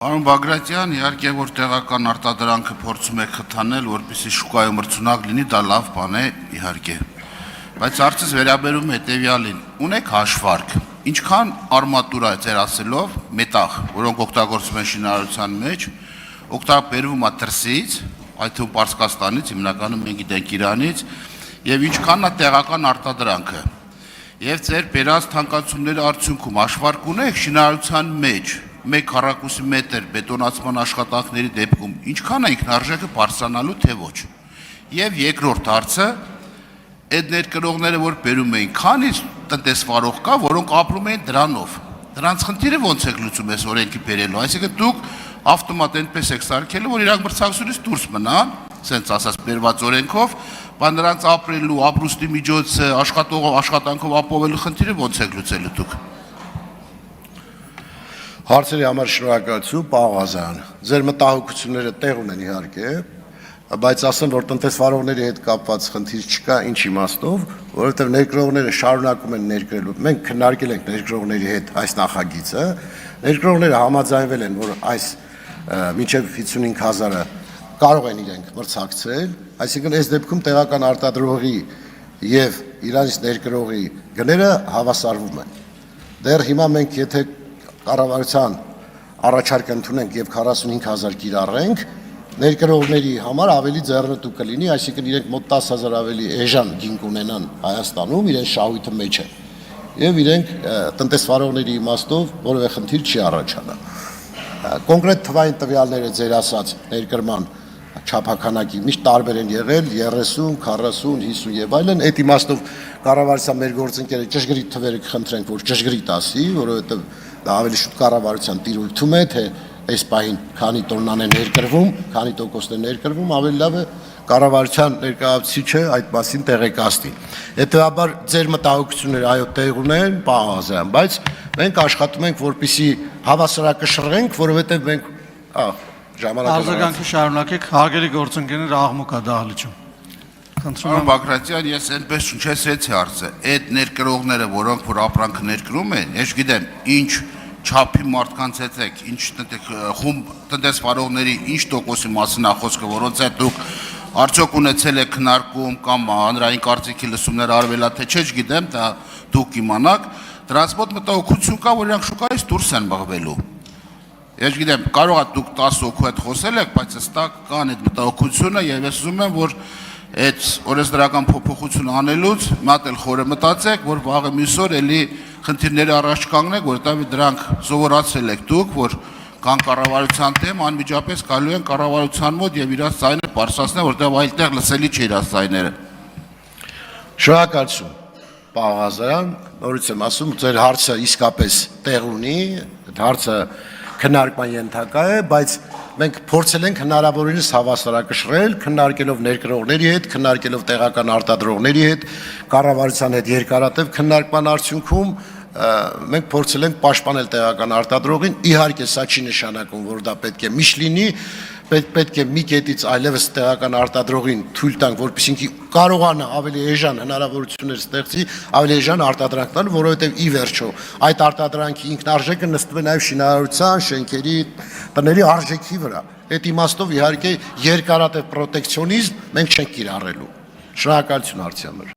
Պարոն Բագրատյան, իհարկե որ տեղական արտադրանքը փորձում է խթանել, որպեսզի շուկայում մրցունակ լինի, դա լավ բան է, իհարկե։ Բայց հարցս վերաբերում է հետևյալին. ունեք հաշվարկ, ինչքան արմատուրա ձեր ասելով, մետաղ, որոնք օգտագործվում են շինարարության մեջ, օգտագործվում է դրսից, այդ թվում Պարսկաստանից, հիմնականում մենք գիտենք Իրանից, եւ ինչքանն է տեղական արտադրանքը։ Եվ ձեր բերած թանկացումների արդյունքում հաշվարկ ունեք շինարարության մեջ 1 քառակուսի մետր բետոնացման աշխատանքների դեպքում ինչքան է ինքնարժեքը բարձրանալու թե ոչ։ Եվ երկրորդ հարցը, այդ ներկրողները որ բերում էին, քանից տնտեսվարող կա, որոնք ապրում էին դրանով։ Դրանց խնդիրը ոնց եք լուծում այս օրենքի բերելու, այսինքն դուք ավտոմատ այնպես եք սարքելու, որ իրանք մրցակցությունից դուրս մնան, ասենց ասած բերված օրենքով, բան նրանց ապրելու, ապրուստի միջոցը, աշխատանքով ապահովելու խնդիրը ոնց եք լուծելու դուք։ Հարցերի համար շնորհակալություն, պարոն Ղազարյան։ Ձեր մտահոգությունները տեղ ունեն իհարկե, բայց ասեմ, որ տնտեսվարողների հետ կապված խնդիր չկա, ինչ իմաստով, որովհետև ներկրողները շարունակում են ներկրել։ Մենք քննարկել ենք ներկրողների հետ այս նախագիծը, ներկրողները համաձայնվել են, որ այս մինչև 55,000-ը կարող են իրենք մրցակցել, այսինքն այս դեպքում տեղական արտադրողի եւ Իրանից ներկրողի գները հավասարվում են։ Դեռ հիմա մենք եթե կառավարության առաջարկ ընդունենք եւ 45,000 կիրառենք, ներկրողների համար ավելի ձեռնտու կլինի, այսինքն իրենք մոտ 10,000 ավելի էժան գինք ունենան Հայաստանում, իրենց շահույթը մեջ է։ Եվ իրենք տնտեսվարողների իմաստով որևէ խնդիր չի առաջանա։ Կոնկրետ թվային տվյալները ձեր ասած ներկրման չափականակի միշտ տարբեր են եղել 30, 40, 50 եւ այլն, այդ իմաստով կառավարության մեր գործընկերը ճշգրիտ թվերը կխնդրենք, որ ճշգրիտ ասի, որովհետեւ դա ավելի շուտ կառավարության տիրույթում է, թե այս պահին քանի տոննան է ներկրվում, քանի տոկոսն է ներկրվում, ավելի լավ է կառավարության ներկայացուցիչը այդ մասին տեղեկացնի։ Հետևաբար ձեր մտահոգությունները այո տեղ ունեն, պարոն Ղազարյան, բայց մենք աշխատում ենք, որպեսզի հավասարակշռենք, որովհետև մենք Արձագանքը շարունակեք, հարգելի գործընկերներ, աղմուկ է դահլիճում։ Պարոն Բագրատյան, ես այնպես շնչեցրեցի հարցը, այդ ներկրողները, որոնք որ ապրանքը ներկրում են, ես գիտեմ, ինչ չափի մարդկանց հետ եք, ինչ խումբ տնտեսվարողների ինչ տոկոսի մասին է խոսքը, որոնց հետ դուք արդյոք ունեցել եք քննարկում կամ հանրային կարծիքի լսումներ արվել է, թե չէ, չգիտեմ, դա դուք իմանաք, դրանց մոտ մտահոգություն կա, որ իրանք շուկայից դուրս են բաղվելու։ Ես գիտեմ, կարող է դուք 10 հոգու հետ խոսել եք, բայց հստակ կան այդ մտահոգությունը եւ ես ուզում եմ, որ այդ օրենսդրական փոփոխություն անելուց մի հատ էլ խորը մտածեք, որ վաղը մյուս օր էլի խնդիրների առաջ կանգնեք, որտեղ դրանք սովորացրել եք դուք, որ կան կառավարության դեմ, անմիջապես գալու են կառավարության մոտ եւ իրաց ձայնը բարձրացնեն, որտեղ այլտեղ լսելի չէ իրաց ձայները։ Շնորհակալություն, պարոն Ղազարյան, նորից եմ ասում, ձեր հարցը իսկապես տեղ ունի, այդ հարցը քննարկման ենթակա է, բայց մենք փորձել ենք հնարավորինս հավասարակշռել, քննարկելով ներկրողների հետ, քննարկելով տեղական արտադրողների հետ, կառավարության հետ երկարատև քննարկման արդյունքում մենք փորձել ենք պաշտպանել տեղական արտադրողին, իհարկե սա չի նշանակում, որ դա պետք է միշտ լինի, պետք է մի կետից այլևս տեղական արտադրողին թույլ տանք, որպեսզի կարողանա ավելի էժան հնարավորություններ ստեղծի, ավելի էժան արտադրանք տալ, որովհետև ի վերջո այդ արտադրանքի ինքնարժեքը նստվում է նաև շինարարության, շենքերի, տների արժեքի վրա։ Այդ իմաստով իհարկե երկարատև պրոտեկցիոնիզմ մենք չենք կիրառելու։ Շնորհակալություն հարցի համար։